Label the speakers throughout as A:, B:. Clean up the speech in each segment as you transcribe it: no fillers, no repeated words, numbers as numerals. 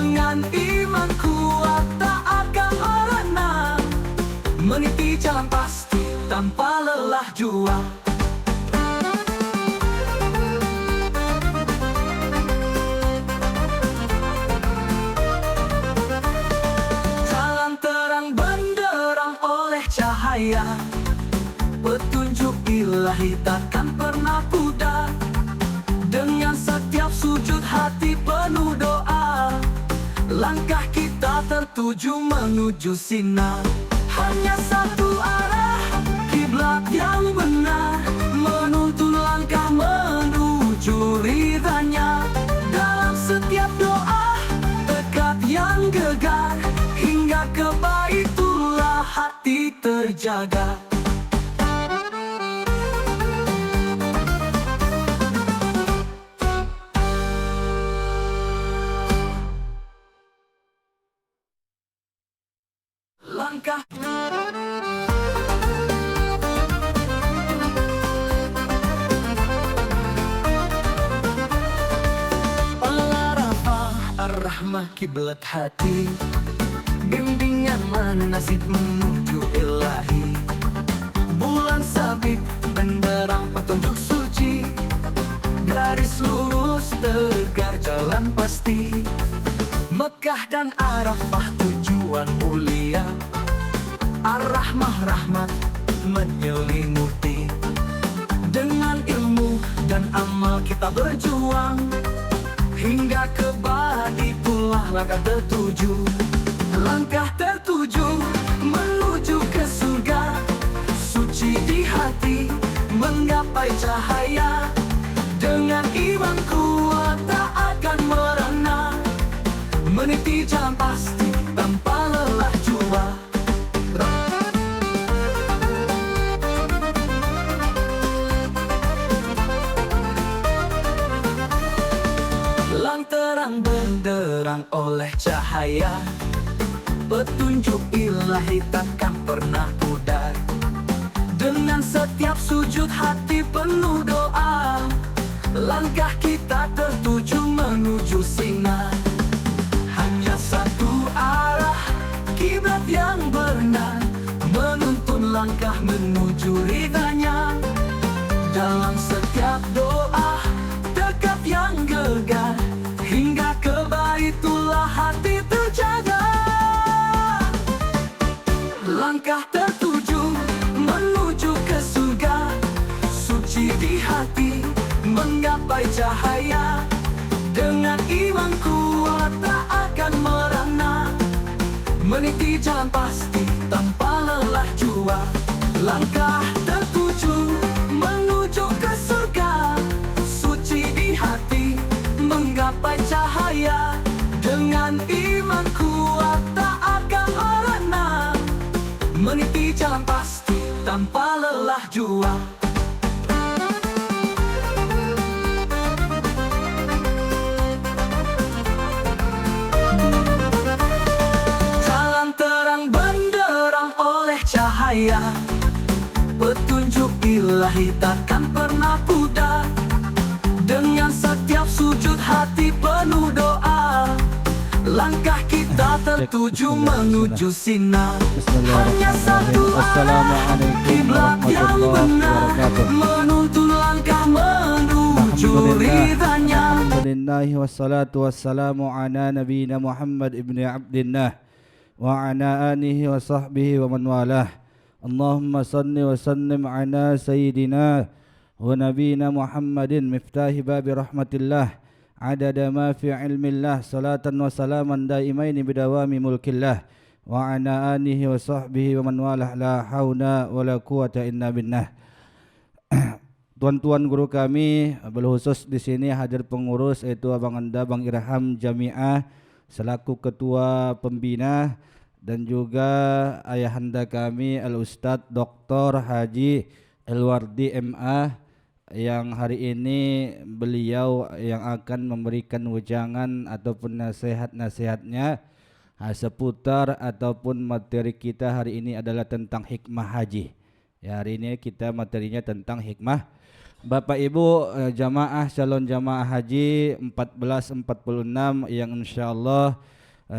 A: Dengan iman kuat tak akan merana, meniti jalan pasti tanpa lelah jua. Jalan terang benderang oleh cahaya, petunjuk ilahi takkan pernah pudar. Dengan setiap sujud hati penuh doa, langkah kita tertuju menuju sinar. Hanya satu arah, kiblat yang benar, menuntun langkah menuju ridhanya. Dalam setiap doa, tekad yang gegar, hingga ke Baitullah hati terjaga. Langkah Al-Arafah, Ar-Rahmah kiblat hati, bimbingan manasik menuju ilahi. Bulan sabit benderang petunjuk suci, garis lurus tegar jalan pasti. Mekah dan Arafah tujuan mulia, Ar-Rahmah rahmat menyelimuti. Dengan ilmu dan amal kita berjuang, hingga ke Baitullah langkah tertuju. Langkah tertuju menuju ke surga, suci di hati menggapai cahaya. Dengan iman kuat tak akan merana, meniti jalan pasti tanpa lelah jua. Lang terang benderang oleh cahaya, petunjuk ilahi takkan pernah pudar. Dengan setiap sujud hati penuh doa, langkah kita tertuju menuju sinar. Hanya satu arah, kiblat yang benar, menuntun langkah menuju ridhanya. Dalam setiap doa, tekad yang gegar, hingga ke Baitullah hati terjaga. Langkah tertuju menuju ke surga, suci di hati menggapai cahaya. Dengan iman kuat tak akan merana, meniti jalan pasti tanpa lelah jua. Langkah tertuju menuju ke surga, suci di hati menggapai cahaya. Dengan iman kuat tak akan merana, meniti jalan pasti tanpa lelah jua. Jalan terang benderang oleh cahaya, petunjuk ilahi takkan pernah pudar. Dengan setiap sujud hati penuh doa, langkah kita tertuju menuju sinar. Hanya satu arah, kiblat yang benar, menuntun langkah menuju ridhanya.
B: Alhamdulillahi wassalatu wassalamu ala nabiyina Muhammad ibni Abdillah wa ala alihi wa sahbihi wa man walah. Allahumma salli wa sallim ala sayyidina wa nabiyina Muhammadin miftahi babi rahmatillah, adada ma fi ilmillah, salatan wa salaman daimaini bidawami mulkillah, wa ala alihi wa sahbihi wa man walah, la hawla wa la quwata illa billah. Tuan-tuan guru kami, berkhusus di sini hadir pengurus yaitu Abang Anda Bang Irham Jamiah selaku ketua pembina, dan juga ayahanda kami Al-Ustadz Dr. Haji Elwardi MA, yang hari ini beliau yang akan memberikan wejangan ataupun nasihat-nasihatnya seputar ataupun materi kita hari ini adalah tentang hikmah haji. Ya, hari ini kita materinya tentang hikmah Bapak Ibu jamaah calon jamaah haji 1446 yang insyaallah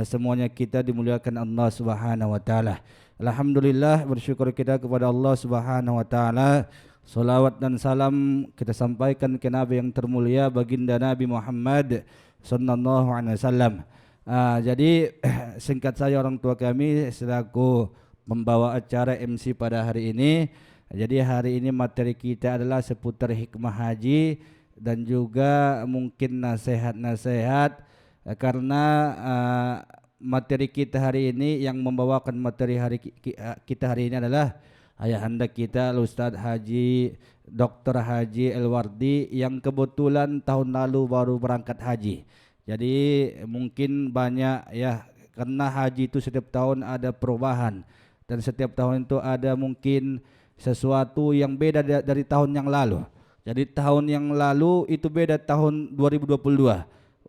B: semuanya kita dimuliakan Allah Subhanahu wa taala. Alhamdulillah, bersyukur kita kepada Allah Subhanahu wa taala. Salawat dan salam kita sampaikan ke Nabi yang termulia baginda Nabi Muhammad sallallahu alaihi wasallam. Jadi singkat saya, orang tua kami selaku pembawa acara MC pada hari ini. Jadi hari ini materi kita adalah seputar hikmah haji dan juga mungkin nasihat-nasihat karena materi kita hari ini yang membawakan materi kita hari ini adalah ayahanda kita Ustadz Haji Dr. Haji Elwardi yang kebetulan tahun lalu baru berangkat haji. Jadi mungkin banyak ya, karena haji itu setiap tahun ada perubahan dan setiap tahun itu ada mungkin sesuatu yang beda dari tahun yang lalu. Jadi tahun yang lalu itu beda tahun 2022.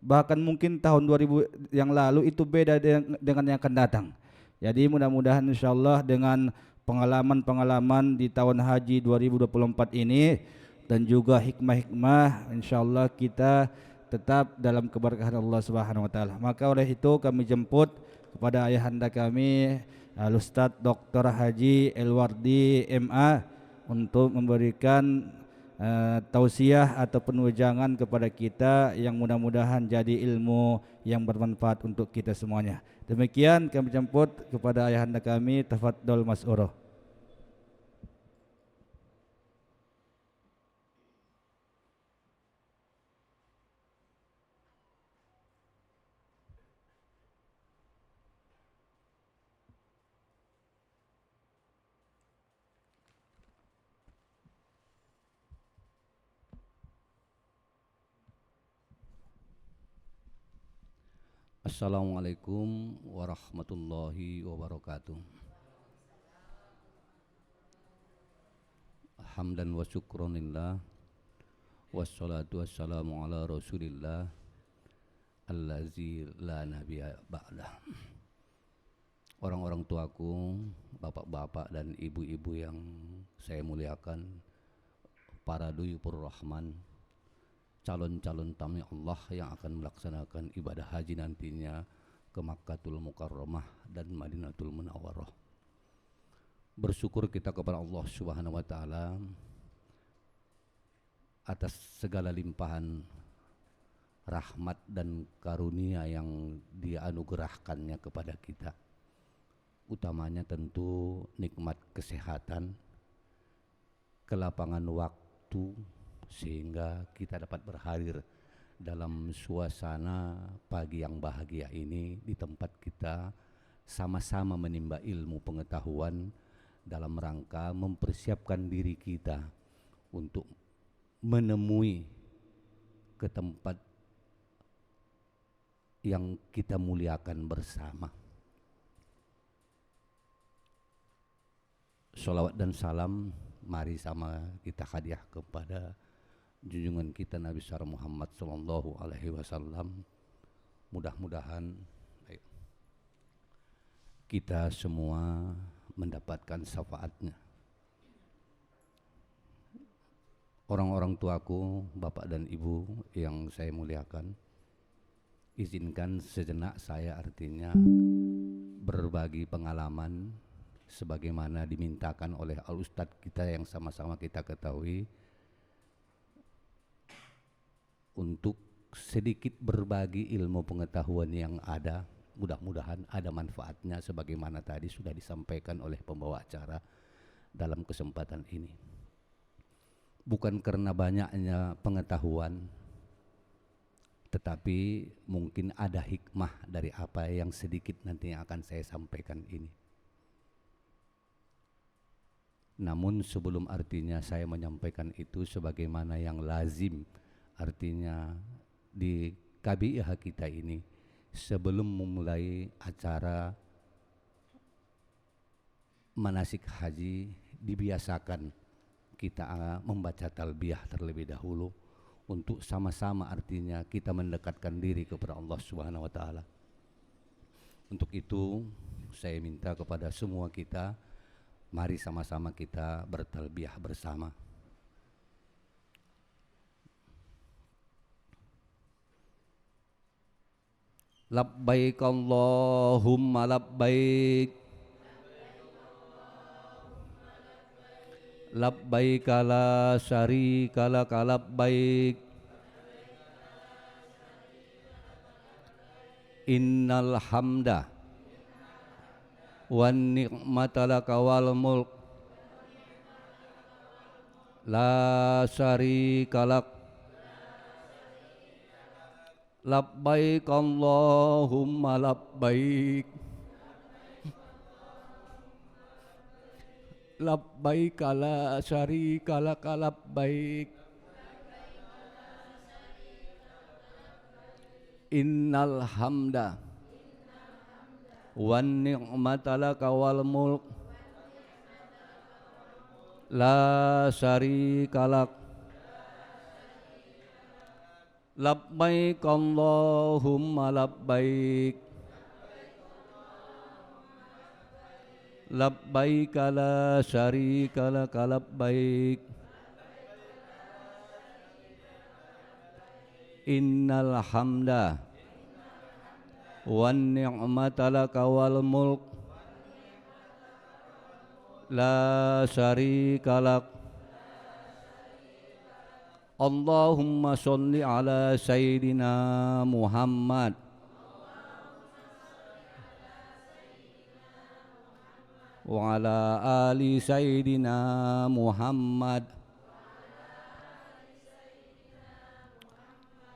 B: Bahkan mungkin tahun 2000 yang lalu itu beda dengan yang akan datang. Jadi mudah-mudahan insyaallah dengan pengalaman-pengalaman di tahun haji 2024 ini dan juga hikmah-hikmah, insyaallah kita tetap dalam keberkahan Allah Subhanahu wa taala. Maka oleh itu kami jemput kepada ayahanda kami Al-Ustadz Dr. Haji Elwardi MA untuk memberikan tausiah atau penujangan kepada kita yang mudah-mudahan jadi ilmu yang bermanfaat untuk kita semuanya. Demikian kami jemput kepada ayahanda kami, tafadhol mas'uro.
C: Assalamualaikum warahmatullahi wabarakatuh. Hamdan wa syukronillah, wassalatu wassalamu ala rasulillah allazi la nabiyya ba'dah. Orang-orang tuaku, bapak-bapak dan ibu-ibu yang saya muliakan, para duyupur rahman, calon-calon tamu Allah yang akan melaksanakan ibadah haji nantinya ke Makkatul Mukarramah dan Madinatul Munawwarah. Bersyukur kita kepada Allah Subhanahu wa taala atas segala limpahan rahmat dan karunia yang Dia anugerahkannya kepada kita. Utamanya tentu nikmat kesehatan, kelapangan waktu, sehingga kita dapat berhadir dalam suasana pagi yang bahagia ini di tempat kita sama-sama menimba ilmu pengetahuan dalam rangka mempersiapkan diri kita untuk menemui ke tempat yang kita muliakan bersama. Sholawat dan salam mari sama kita hadiah kepada junjungan kita Nabi besar Muhammad sallallahu alaihi wasallam. Mudah-mudahan kita semua mendapatkan syafaatnya. Orang-orang tuaku, bapak dan ibu yang saya muliakan, izinkan sejenak saya artinya berbagi pengalaman sebagaimana dimintakan oleh Al-Ustadz kita yang sama-sama kita ketahui, untuk sedikit berbagi ilmu pengetahuan yang ada. Mudah-mudahan ada manfaatnya sebagaimana tadi sudah disampaikan oleh pembawa acara dalam kesempatan ini. Bukan karena banyaknya pengetahuan, tetapi mungkin ada hikmah dari apa yang sedikit nantinya akan saya sampaikan ini. Namun sebelum artinya saya menyampaikan itu sebagaimana yang lazim, artinya di KBIH kita ini sebelum memulai acara manasik haji dibiasakan kita membaca talbiyah terlebih dahulu untuk sama-sama artinya kita mendekatkan diri kepada Allah Subhanahu wa taala. Untuk itu saya minta kepada semua kita, mari sama-sama kita bertalbiyah bersama. Labbaik Allahumma labbaik. Labbaik la syarika laka labbaik. Innal hamda wan ni'mata laka wal mulk la syarika lak. Labbaik Allahumma labbaik. Labbaik la syarika laka labbaik. Innal hamda wan ni'mata laka wal mulk la syarika lak. Labbaik Allahumma labbaik. Labbaik la syarika laka labbaik. Innal hamda wan ni'mata laka wal mulk la syarika lak. Allahumma sholli ala Sayyidina Muhammad wa ala ali Sayyidina Muhammad.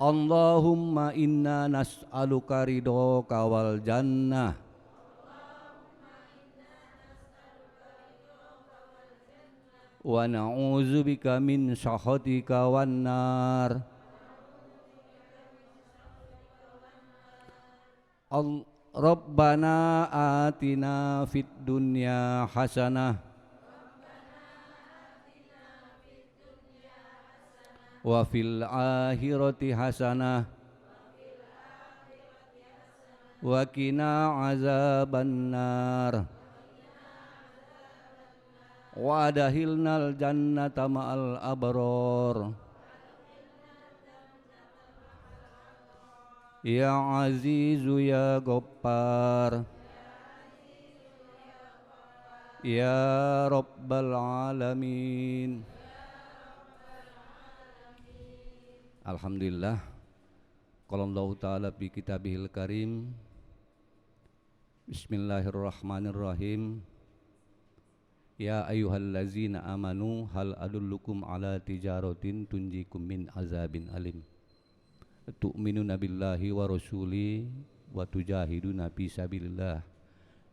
C: Allahumma inna nas'aluka ridhoka wal jannah wa na'udzubika min sakhatika wan nar. Rabbana atina fid dunya hasanah wa fil akhirati hasanah wa qina azaban nar wa adkhilnal jannata ma'al abrar. Ya Azizu ya Ghaffar ya Rabbal alamin. Alhamdulillah. Qala Allah Ta'ala fi kitabihil karim. Bismillahirrahmanirrahim. Ya ayyuhallazina amanu hal adullukum ala tijaratin tunjikum min azabin alim. Tu'minuna billahi wa rasuli wa tujahiduna fi sabilillah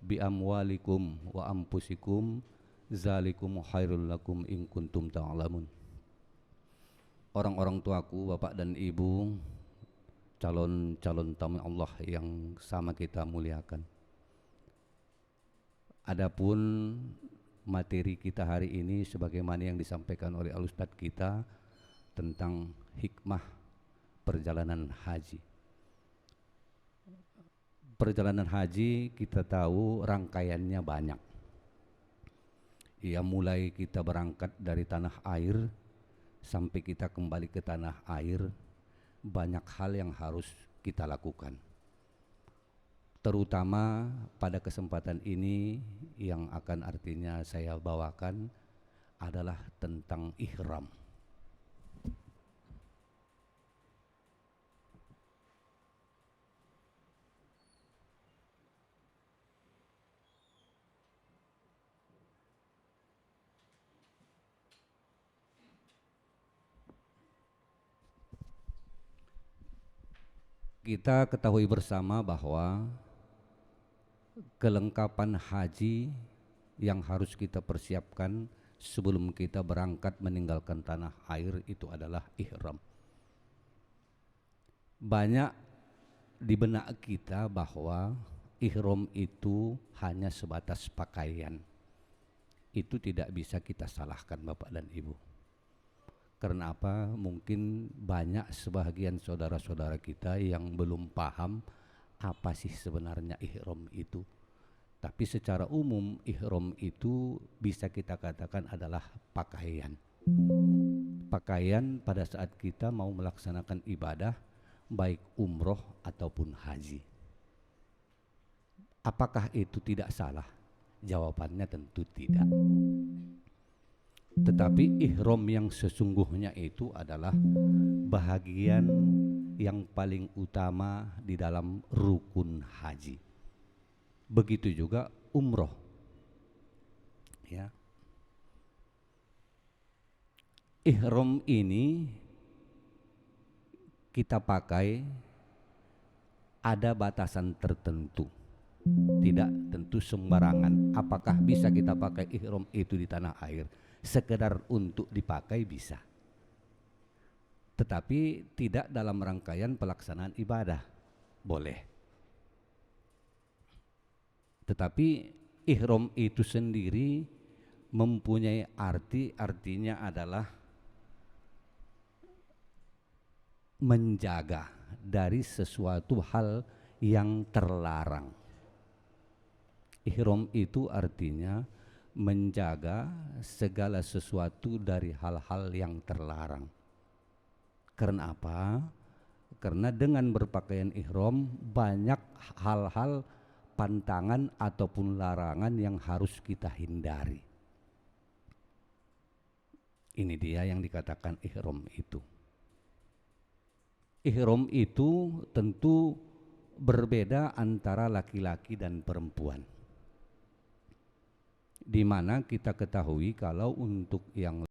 C: bi amwalikum wa anfusikum zalikum khairul lakum in kuntum ta'lamun. Orang-orang tuaku, bapak dan ibu, calon-calon tamu Allah yang sama kita muliakan. Adapun materi kita hari ini sebagaimana yang disampaikan oleh Al-Ustadz kita tentang hikmah perjalanan haji. Perjalanan haji kita tahu rangkaiannya banyak. Ya, mulai kita berangkat dari tanah air sampai kita kembali ke tanah air, banyak hal yang harus kita lakukan. Terutama pada kesempatan ini yang akan artinya saya bawakan adalah tentang ihram. Kita ketahui bersama bahwa kelengkapan haji yang harus kita persiapkan sebelum kita berangkat meninggalkan tanah air itu adalah ihram. Banyak di benak kita bahwa ihram itu hanya sebatas pakaian. Itu tidak bisa kita salahkan Bapak dan Ibu. Karena apa? Mungkin banyak sebagian saudara-saudara kita yang belum paham apa sih sebenarnya ihram itu. Tapi secara umum ihram itu bisa kita katakan adalah pakaian. Pakaian pada saat kita mau melaksanakan ibadah baik umroh ataupun haji. Apakah itu tidak salah? Jawabannya tentu tidak. Tetapi ihram yang sesungguhnya itu adalah bahagian yang paling utama di dalam rukun haji. Begitu juga umroh. Ya. Ihram ini kita pakai ada batasan tertentu. Tidak tentu sembarangan. Apakah bisa kita pakai ihram itu di tanah air? Sekedar untuk dipakai bisa, tetapi tidak dalam rangkaian pelaksanaan ibadah. Boleh, tetapi ihram itu sendiri mempunyai artinya adalah menjaga dari sesuatu hal yang terlarang. Ihram itu artinya menjaga segala sesuatu dari hal-hal yang terlarang. Karena apa? Karena dengan berpakaian ihram banyak hal-hal pantangan ataupun larangan yang harus kita hindari. Ini dia yang dikatakan ihram itu. Ihram itu tentu berbeda antara laki-laki dan perempuan. Di mana kita ketahui kalau untuk yang